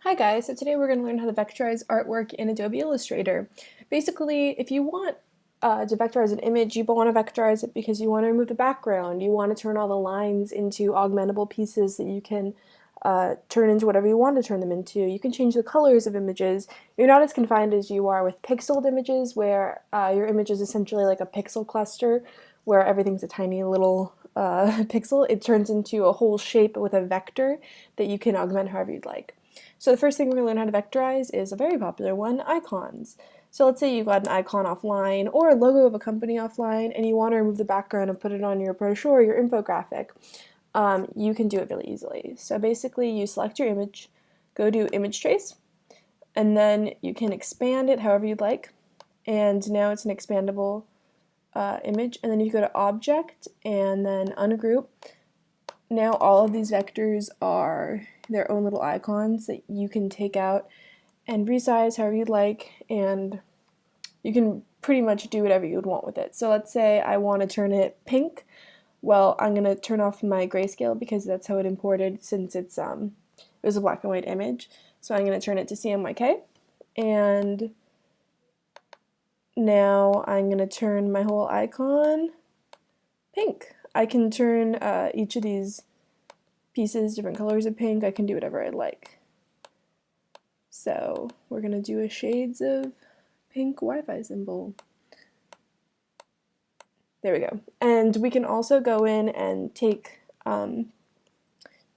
Hi guys, so today we're going to learn how to vectorize artwork in Adobe Illustrator. Basically, if you want to vectorize an image, you want to vectorize it because you want to remove the background, you want to turn all the lines into augmentable pieces that you can turn into whatever you want to turn them into. You can change the colors of images. You're not as confined as you are with pixeled images where your image is essentially like a pixel cluster where everything's a tiny little pixel. It turns into a whole shape with a vector that you can augment however you'd like. So the first thing we're going to learn how to vectorize is a very popular one, icons. So let's say you've got an icon offline or a logo of a company offline and you want to remove the background and put it on your brochure or your infographic. You can do it really easily. So basically you select your image, go to image trace, and then you can expand it however you'd like. And now it's an expandable image. And then you go to object and then ungroup. Now all of these vectors are their own little icons that you can take out and resize however you'd like, and you can pretty much do whatever you would want with it. So let's say I want to turn it pink. Well, I'm going to turn off my grayscale because that's how it imported since it was a black and white image. So I'm going to turn it to CMYK, and now I'm going to turn my whole icon pink. I can turn each of these pieces different colors of pink. I can do whatever I like. So we're going to do a shades of pink Wi-Fi symbol. There we go. And we can also go in and take, do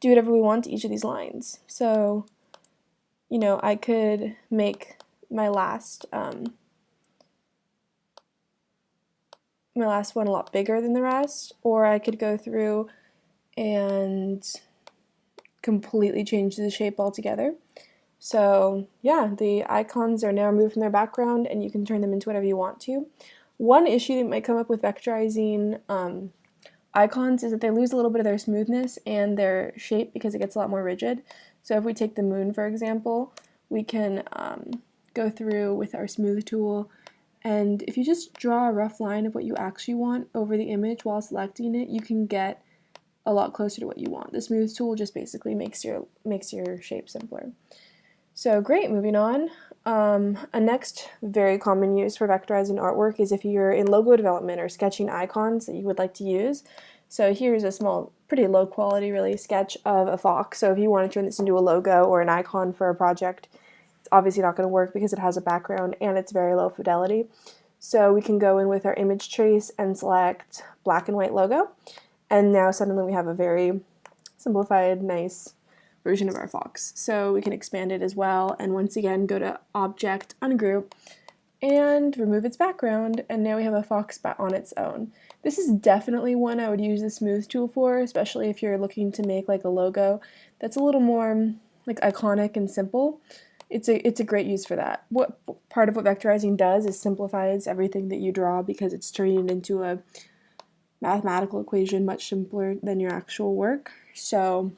whatever we want to each of these lines. So, you know, I could make my last one a lot bigger than the rest, or I could go through and completely change the shape altogether. So yeah, the icons are now removed from their background and you can turn them into whatever you want to. One issue that might come up with vectorizing icons is that they lose a little bit of their smoothness and their shape because it gets a lot more rigid. So if we take the moon, for example, we can go through with our smooth tool, and if you just draw a rough line of what you actually want over the image while selecting it, you can get a lot closer to what you want. The smooth tool just basically makes your shape simpler. So great, moving on. A next very common use for vectorizing artwork is if you're in logo development or sketching icons that you would like to use. So here's a small, pretty low quality really sketch of a fox. So if you want to turn this into a logo or an icon for a project, it's obviously not going to work because it has a background and it's very low fidelity. So we can go in with our image trace and select black and white logo. And now suddenly we have a very simplified, nice version of our fox. So we can expand it as well, and once again go to Object, Ungroup, and remove its background, and now we have a fox on its own. This is definitely one I would use the smooth tool for, especially if you're looking to make like a logo that's a little more like iconic and simple. It's a great use for that. What part of what vectorizing does is simplifies everything that you draw because it's turning it into a mathematical equation much simpler than your actual work. So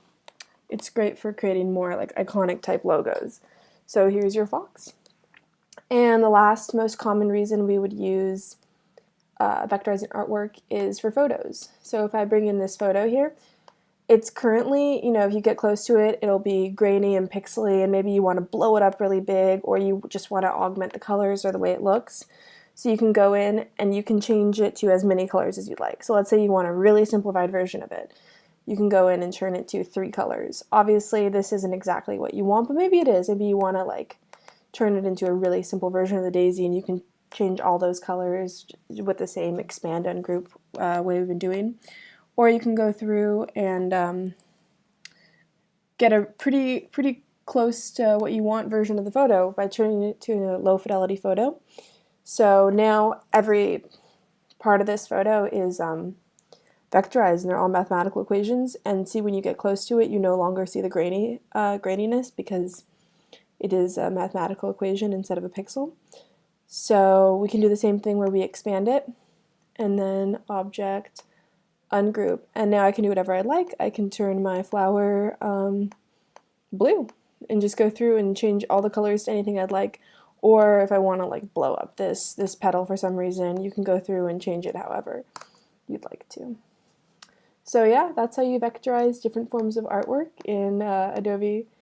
it's great for creating more like iconic type logos. So here's your fox. And the last most common reason we would use vectorizing artwork is for photos. So if I bring in this photo here, it's currently, you know, if you get close to it, it'll be grainy and pixely, and maybe you want to blow it up really big, or you just want to augment the colors or the way it looks. So you can go in and you can change it to as many colors as you'd like. So let's say you want a really simplified version of it. You can go in and turn it to 3 colors. Obviously this isn't exactly what you want, but maybe it is. Maybe you want to like turn it into a really simple version of the daisy, and you can change all those colors with the same expand ungroup way we've been doing. Or you can go through and get a pretty close to what you want version of the photo by turning it to a low fidelity photo. So now every part of this photo is vectorized, and they're all mathematical equations. And see, when you get close to it, you no longer see the graininess because it is a mathematical equation instead of a pixel. So we can do the same thing where we expand it, and then Object, Ungroup, and now I can do whatever I like. I can turn my flower blue and just go through and change all the colors to anything I'd like. Or if I want to like blow up this petal for some reason, you can go through and change it however you'd like to. So yeah, that's how you vectorize different forms of artwork in Adobe